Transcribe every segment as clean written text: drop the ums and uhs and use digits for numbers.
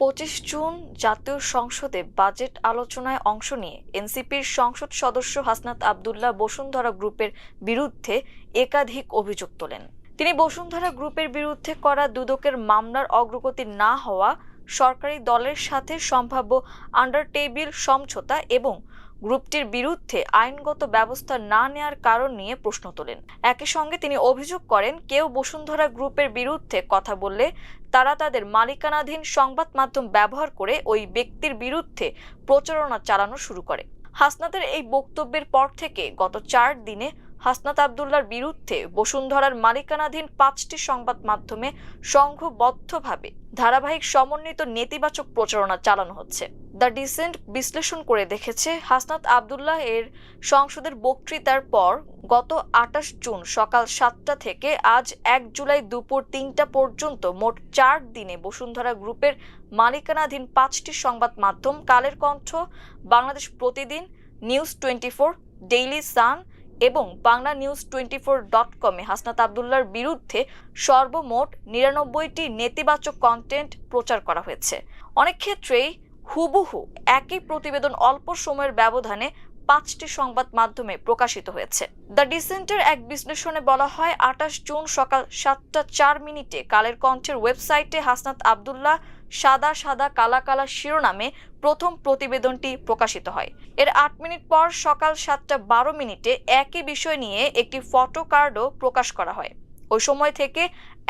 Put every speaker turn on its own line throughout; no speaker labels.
25 June জাতীয় সংসদে budget আলোচনায় অংশ নিয়ে এনসিপির সংসদ সদস্য হাসনাত আব্দুল্লাহ বসুন্ধরা গ্রুপের বিরুদ্ধে একাধিক অভিযোগ তোলেন। তিনি বসুন্ধরা গ্রুপের বিরুদ্ধে করা দুদকের মামলার অগ্রগতি না হওয়া, সরকারি দলের সাথে সম্ভাব্য আন্ডার টেবিল সমঝোতা এবং গ্রুপটির বিরুদ্ধে আইনগত ব্যবস্থা না নেওয়ার কারণ নিয়ে প্রশ্ন তোলেন। একই সঙ্গে তিনি অভিযোগ করেন, কেউ বসুন্ধরা গ্রুপের বিরুদ্ধে কথা বললে তারা তাদের মালিকানাধীন সংবাদ মাধ্যম ব্যবহার করে ওই ব্যক্তির বিরুদ্ধে প্রচারণা চালানো শুরু করে। হাসনাতের এই বক্তব্যের পর থেকে গত 4 দিনে হাসনাত আব্দুল্লাহর বিরুদ্ধে বসুন্ধরার মালিকানাধীন 5টি সংবাদ মাধ্যমে সংঘবদ্ধভাবে ধারাবাহিক সমন্বিত নেতিবাচক প্রচারণা চালানো হচ্ছে। দ্য ডিসেন্ট বিশ্লেষণ করে দেখেছে, হাসনাত আব্দুল্লাহ এর সংসদের বক্তৃতার পর গত 28 জুন সকাল 7টা থেকে আজ 1 জুলাই দুপুর 3টা পর্যন্ত মোট 4 দিনে বসুন্ধরা গ্রুপের মালিকানাধীন 5টি সংবাদ মাধ্যম কালের কণ্ঠ, বাংলাদেশ প্রতিদিন, নিউজ 24, ডেইলি সান এবং বাংলা নিউজ 24.com-এ হাসনাত আব্দুল্লাহর বিরুদ্ধে সর্বমোট 99টি নেতিবাচক কন্টেন্ট প্রচার করা হয়েছে। অনেক ক্ষেত্রেই হুবহু একই প্রতিবেদন অল্প সময়ের ব্যবধানে 5টি সংবাদ মাধ্যমে প্রকাশিত হয়েছে। দ্য ডিসেন্টের এক বিশ্লেষণে বলা হয়, 28 জুন সকাল 7টা 4 মিনিটে কালের কণ্ঠের ওয়েবসাইটে হাসনাত আব্দুল্লাহ সাদা সাদা কালা কালা শিরোনামে প্রথম প্রতিবেদনটি প্রকাশিত হয়। এর 8 মিনিট পর সকাল 7টা 12 মিনিটে একই বিষয় নিয়ে একটি ফটো কার্ডও প্রকাশ করা হয়। ওই সময় থেকে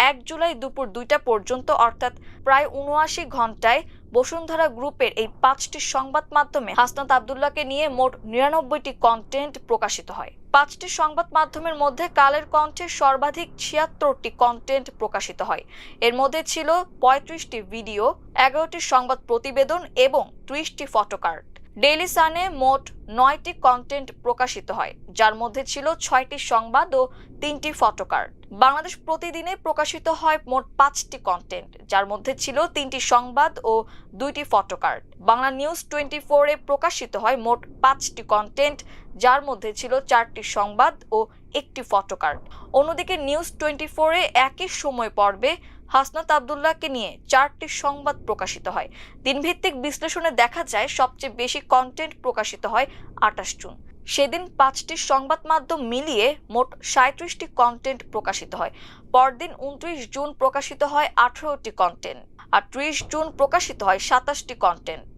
1 জুলাই দুপুর 2টা পর্যন্ত অর্থাৎ প্রায় 79 ঘন্টায় বসুন্ধরা গ্রুপের এই 5টি সংবাদ মাধ্যমে হাসনাত আব্দুল্লাহকে নিয়ে মোট 99টি কন্টেন্ট প্রকাশিত হয়। 5টি সংবাদ মাধ্যমের মধ্যে কালের কণ্ঠে সর্বাধিক 76টি কন্টেন্ট প্রকাশিত হয়। এর মধ্যে ছিল 35টি ভিডিও, 11টি সংবাদ প্রতিবেদন এবং 30টি ফটোকার্ড। ডেইলি সানে মোট 9টি কন্টেন্ট প্রকাশিত হয়, যার মধ্যে ছিল 6টি সংবাদ ও 3টি ফটোকার্ড। বাংলাদেশ প্রতিদিনে প্রকাশিত হয় মোট 5টি কন্টেন্ট, যার মধ্যে ছিল 3টি সংবাদ ও 2টি ফটোকার্ড। বাংলা নিউজ 24-এ প্রকাশিত হয় মোট 5টি কন্টেন্ট, যার মধ্যে ছিল 4টি সংবাদ ও 1টি ফটোকার্ড। অন্যদিকে নিউজ 24-এ একই সময় পর্বে হাসনাত আব্দুল্লাহকে নিয়ে 4টি সংবাদ প্রকাশিত হয়। দিনভিত্তিক বিশ্লেষণে দেখা যায়, সবচেয়ে বেশি কন্টেন্ট প্রকাশিত হয় 28 জুন। সেদিন 5টি সংবাদ মাধ্যম মিলিয়ে মোট 37টি কন্টেন্ট প্রকাশিত হয়। পরদিন 29 জুন প্রকাশিত হয় 18টি কন্টেন্ট, আর 30 জুন প্রকাশিত হয় 27টি কন্টেন্ট।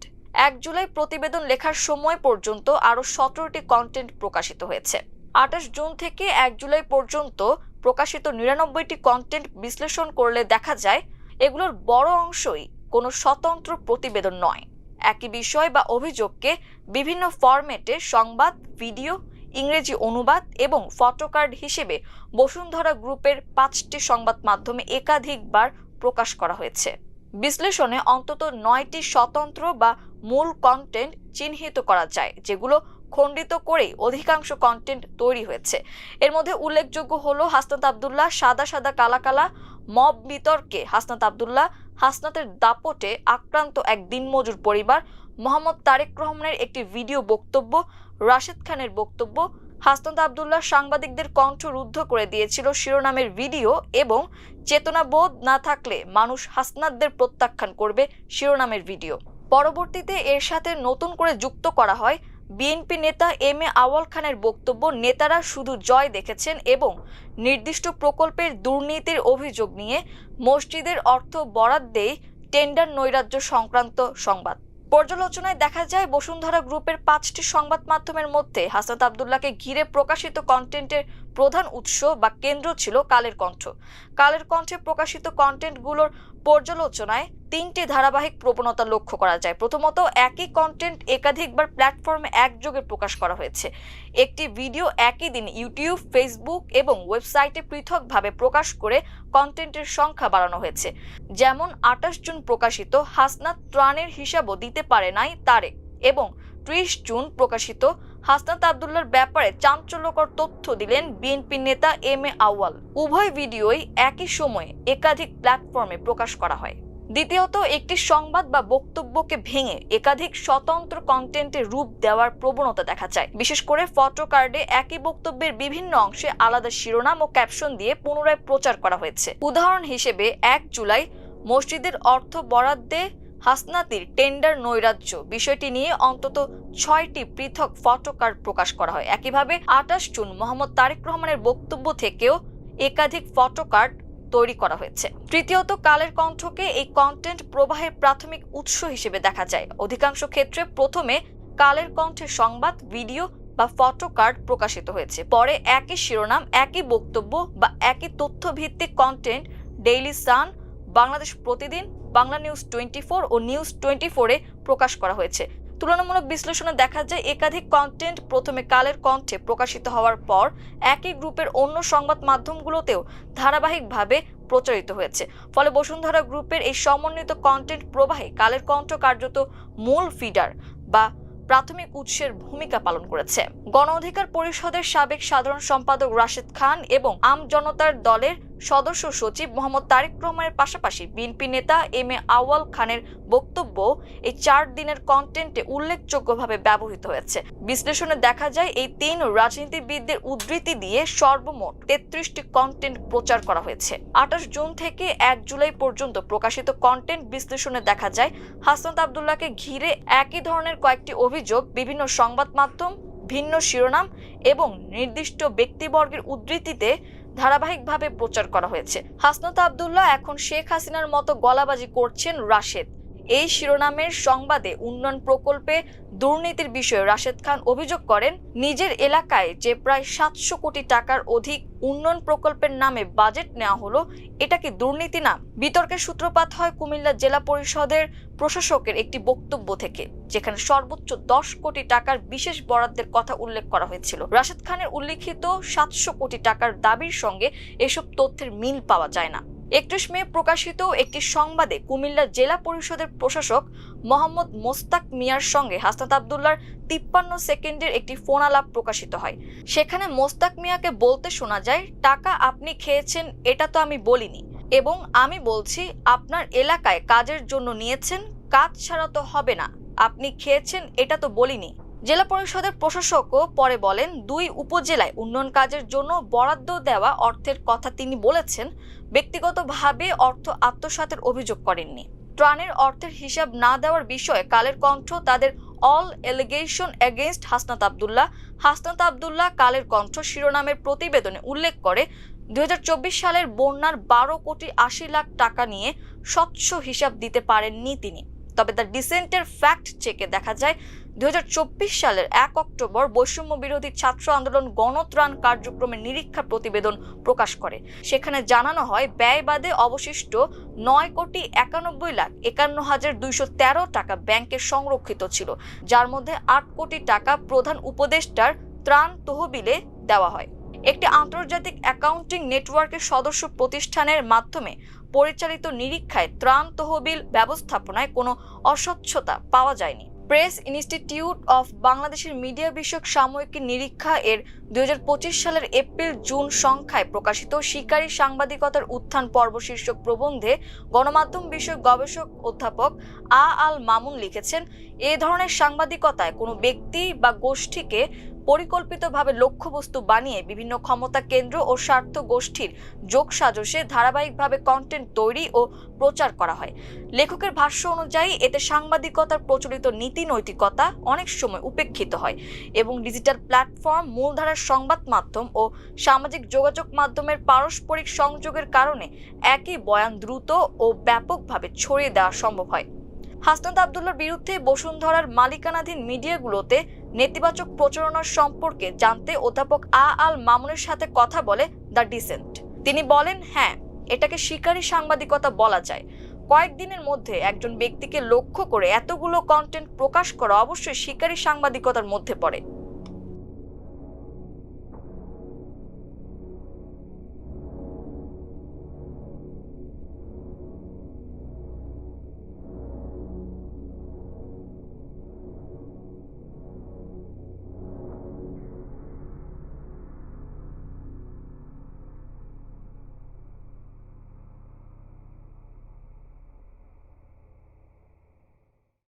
1 জুলাই প্রতিবেদন লেখার সময় পর্যন্ত আরও 17টি কন্টেন্ট প্রকাশিত হয়েছে। 28 জুন থেকে 1 জুলাই পর্যন্ত প্রকাশিত 99টি কন্টেন্ট বিশ্লেষণ করলে দেখা যায়, এগুলোর বড় অংশই কোনো স্বতন্ত্র প্রতিবেদন নয়। একই বিষয় বা অভিযোগকে বিভিন্ন ফরম্যাটে সংবাদ, ভিডিও, ইংরেজি অনুবাদ এবং ফটোকার্ড হিসেবে বসুন্ধরা গ্রুপের 5টি সংবাদ মাধ্যমে একাধিকবার প্রকাশ করা হয়েছে। বিশ্লেষণে অন্তত 9টি স্বতন্ত্র বা মূল কন্টেন্ট চিহ্নিত করা যায়, যেগুলো খণ্ডিত করেই অধিকাংশ কন্টেন্ট তৈরি হয়েছে। এর মধ্যে উল্লেখযোগ্য হলো হাসনাত আব্দুল্লাহ সাদা সাদা কালা কালা, মব বিতর্কে হাসনাত আব্দুল্লাহ, হাসনাতের দাপটে আক্রান্ত এক দিনমজুর পরিবার, মোহাম্মদ তারেক রহমানের একটি ভিডিও বক্তব্য, রাশেদ খানের বক্তব্য, হাসনাত আব্দুল্লাহ সাংবাদিকদের কণ্ঠ রুদ্ধ করে দিয়েছিল শিরোনামের ভিডিও এবং চেতনাবোধ না থাকলে মানুষ হাসনাতদের প্রত্যাখ্যান করবে শিরোনামের ভিডিও। পরবর্তীতে এর সাথে নতুন করে যুক্ত করা হয় বিএনপি নেতা এম এ আউয়াল খানের বক্তব্য, নেতারা শুধু জয় দেখেছেন এবং নির্দিষ্ট প্রকল্পের দুর্নীতির অভিযোগ নিয়ে মসজিদের অর্থ বরাদ্দেই টেন্ডার নৈরাজ্য সংক্রান্ত সংবাদ। পর্যালোচনায় দেখা যায়, বসুন্ধরা গ্রুপের 5টি সংবাদ মাধ্যমের মধ্যে হাসনাত আব্দুল্লাহকে ঘিরে প্রকাশিত কন্টেন্টের প্রধান উৎস বা কেন্দ্র ছিল কালের কণ্ঠ। কালের কণ্ঠে প্রকাশিত কন্টেন্টগুলোর পর্যালোচনায় 3টি ধারাবাহিক প্রবণতা লক্ষ্য করা যায়। প্রথমত, একই কন্টেন্ট একাধিকবার প্ল্যাটফর্মে একযোগে প্রকাশ করা হয়েছে। একটি ভিডিও একই দিন ইউটিউব, ফেসবুক এবং ওয়েবসাইটে পৃথকভাবে প্রকাশ করে কন্টেন্টের সংখ্যা বাড়ানো হয়েছে। যেমন 28 জুন প্রকাশিত হাসনাত ত্রাণের হিসাবও দিতে পারে নাই তারেক এবং 30 জুন প্রকাশিত হাসনাত আব্দুল্লাহর ব্যাপারে চাঞ্চল্যকর তথ্য দিলেন বিএনপি নেতা এম এ আউয়াল। উভয় ভিডিওই একই সময়ে একাধিক প্ল্যাটফর্মে প্রকাশ করা হয়। দ্বিতীয়ত, একটি সংবাদ বা বক্তব্যকে ভেঙে একাধিক স্বতন্ত্র কন্টেন্টের রূপ দেওয়ার প্রবণতা দেখা যায়। বিশেষ করে ফটো কার্ডে একই বক্তব্যের বিভিন্ন অংশে আলাদা শিরোনাম ও ক্যাপশন দিয়ে পুনরায় প্রচার করা হয়েছে। উদাহরণ হিসেবে 1 জুলাই মসজিদের অর্থ বরাদ্দে হাসনাতির টেন্ডার নৈরাজ্য বিষয়টি নিয়ে অন্তত 6টি পৃথক ফটো কার্ড প্রকাশ করা হয়। একইভাবে 28 জুন মোহাম্মদ তারেক রহমানের বক্তব্য থেকেও একাধিক ফটো কার্ড তৈরি করা হয়েছে। তৃতীয়ত, কালের কণ্ঠকে এই কন্টেন্ট প্রবাহের প্রাথমিক উৎস হিসেবে দেখা যায়। অধিকাংশ ক্ষেত্রে প্রথমে কালের কণ্ঠের সংবাদ, ভিডিও বা ফটো কার্ড প্রকাশিত হয়েছে, পরে একই শিরোনাম, একই বক্তব্য বা একই তথ্যভিত্তিক কন্টেন্ট ডেইলি সান, বাংলাদেশ প্রতিদিন, বাংলা নিউজ 24 ও নিউজ 24-এ প্রকাশ করা হয়েছে। তুলনামূলক বিশ্লেষণে দেখা যায় একাধিক কন্টেন্ট প্রথমে কালের কণ্ঠে প্রকাশিত হওয়ার পর একই গ্রুপের অন্য সংবাদ মাধ্যমগুলোতেও ধারাবাহিকভাবে প্রচারিত হয়েছে। ফলে বসুন্ধরা গ্রুপের এই সমন্বিত কন্টেন্ট প্রবাহে কালের কণ্ঠ কার্যত মূল ফিডার বা প্রাথমিক উৎসের ভূমিকা পালন করেছে। গণ অধিকার পরিষদের সাবেক সাধারণ সম্পাদক রাশেদ খান এবং আম জনতার দলের সদস্য সচিব মোহাম্মদ তারেক রহমানের পাশাপাশি বিএনপি নেতা এম এ আউয়াল খানের বক্তব্য এই 4 দিনের কন্টেন্টে উল্লেখযোগ্যভাবে ব্যবহৃত হয়েছে। বিশ্লেষণে দেখা যায় এই 3 রাজনীতিবিদদের উদ্ধৃতি দিয়ে সর্বমোট 33টি কন্টেন্ট প্রচার করা হয়েছে। 28 জুন থেকে 1 জুলাই পর্যন্ত প্রকাশিত কন্টেন্ট বিশ্লেষণে দেখা যায় হাসনাত আব্দুল্লাহকে ঘিরে একই ধরনের কয়েকটি অভিযোগ বিভিন্ন সংবাদ মাধ্যম, ভিন্ন শিরোনাম এবং নির্দিষ্ট ব্যক্তিবর্গের উদ্ধৃতিতে ধারাবাহিকভাবে প্রচার করা হয়েছে। হাসনাত আব্দুল্লাহ এখন শেখ হাসিনার মতো গলাবাজি করছেন রাশেদ, এই শিরোনামের সংবাদে উন্নয়ন প্রকল্পে দুর্নীতির বিষয়ে রাশেদ খান অভিযোগ করেন, নিজের এলাকায় যে প্রায় 700 কোটি টাকার অধিক উন্নয়ন প্রকল্পের নামে বাজেট নেওয়া হলো, এটা কি দুর্নীতি না? বিতর্কের সূত্রপাত হয় কুমিল্লা জেলা পরিষদের প্রশাসকের একটি বক্তব্য থেকে, যেখানে সর্বোচ্চ 10 কোটি টাকার বিশেষ বরাদ্দের কথা উল্লেখ করা হয়েছিল। রাশেদ খানের উল্লিখিত 700 কোটি টাকার দাবির সঙ্গে এসব তথ্যের মিল পাওয়া যায় না। 31 মে প্রকাশিত একটি সংবাদে কুমিল্লা জেলা পরিষদের প্রশাসক মোহাম্মদ মোস্তাক মিয়ার সঙ্গে হাসনাত আব্দুল্লাহর 53 সেকেন্ডের একটি ফোনালাপ প্রকাশিত হয়। সেখানে মোস্তাক মিয়াকে বলতে শোনা যায়, টাকা আপনি খেয়েছেন এটা তো আমি বলিনি, এবং আমি বলছি আপনার এলাকায় কাজের জন্য নিয়েছেন, কাজ ছাড়া তো হবে না, আপনি খেয়েছেন এটা তো বলিনি। জেলা পরিষদের প্রশাসকও পরে বলেন, 2 উপজেলায় উন্নয়ন কাজের জন্য বরাদ্দ দেওয়া অর্থের কথা তিনি বলেছেন, ব্যক্তিগতভাবে অর্থ আত্মসাতের অভিযোগ করেননি। ত্রাণের অর্থের হিসাব না দেওয়ার বিষয়ে কালের কণ্ঠ তাদের all allegation against Hasnat Abdullah Kaler Kantho শিরোনামের প্রতিবেদনে উল্লেখ করে 2024 সালের বন্যার 12 কোটি 80 লাখ টাকা নিয়ে স্বচ্ছ হিসাব দিতে পারেননি তিনি। তবে দ্য ডিসেন্টের ফ্যাক্ট চেকে দেখা যায় 2024 সালের 1 অক্টোবর বৈষম্য বিরোধী ছাত্র আন্দোলন গণত্রাণ কার্যক্রমের নিরীক্ষা প্রতিবেদন প্রকাশ করে। সেখানে জানানো হয় ব্যয় বাদে অবশিষ্ট 9 কোটি 91 লাখ 51,213 টাকা ব্যাংকে সংরক্ষিত ছিল, যার মধ্যে 8 কোটি টাকা প্রধান উপদেষ্টার ত্রাণ তহবিলে দেওয়া হয়। একটি আন্তর্জাতিক অ্যাকাউন্টিং নেটওয়ার্কের সদস্য প্রতিষ্ঠানের মাধ্যমে পরিচালিত নিরীক্ষায় ত্রাণ তহবিল ব্যবস্থাপনায় কোনো অস্বচ্ছতা পাওয়া যায়নি। প্রেস ইনস্টিটিউট অফ বাংলাদেশের মিডিয়া বিষয়ক সাময়িকীর নিরীক্ষা এর 2025 সালের এপ্রিল-জুন সংখ্যায় প্রকাশিত শিকারী সাংবাদিকতার উত্থান পর্ব শীর্ষক প্রবন্ধে গণমাধ্যম বিষয়ক গবেষক অধ্যাপক আল মামুন লিখেছেন, এ ধরনের সাংবাদিকতায় কোনো ব্যক্তি বা গোষ্ঠীকে পরিকল্পিতভাবে লক্ষ্যবস্তু বানিয়ে বিভিন্ন ক্ষমতা কেন্দ্র ও স্বার্থ গোষ্ঠীর যোগসাজশে ধারাবাহিকভাবে কন্টেন্ট তৈরি ও প্রচার করা হয়। লেখকের ভাষ্য অনুযায়ী এতে সাংবাদিকতার প্রচলিত নীতি নৈতিকতা অনেক সময় উপেক্ষিত হয় এবং ডিজিটাল প্ল্যাটফর্ম, মূলধারার সংবাদ মাধ্যম ও সামাজিক যোগাযোগ মাধ্যমের পারস্পরিক সংযোগের কারণে একই বয়ান দ্রুত ও ব্যাপকভাবে ছড়িয়ে দেওয়া সম্ভব হয়। হাসনাত আব্দুল্লাহর বিরুদ্ধে বসুন্ধরার মালিকানাধীন মিডিয়াগুলোতে নেতিবাচক প্রচারণার সম্পর্কে জানতে অধ্যাপক আল মামুনের সাথে কথা বলে দ্য ডিসেন্ট। তিনি বলেন, হ্যাঁ, এটাকে শিকারী সাংবাদিকতা বলা যায়। কয়েকদিনের মধ্যে একজন ব্যক্তিকে লক্ষ্য করে এতগুলো কন্টেন্ট প্রকাশ করা অবশ্যই শিকারী সাংবাদিকতার মধ্যে পড়ে।